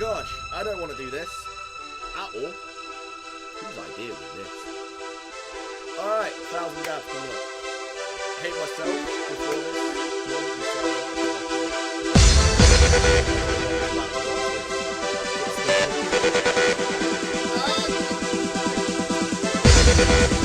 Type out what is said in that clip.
gosh, I don't want to do this. At all. Whose idea was this? Alright, 1,000 dabs coming up. Hate myself before this.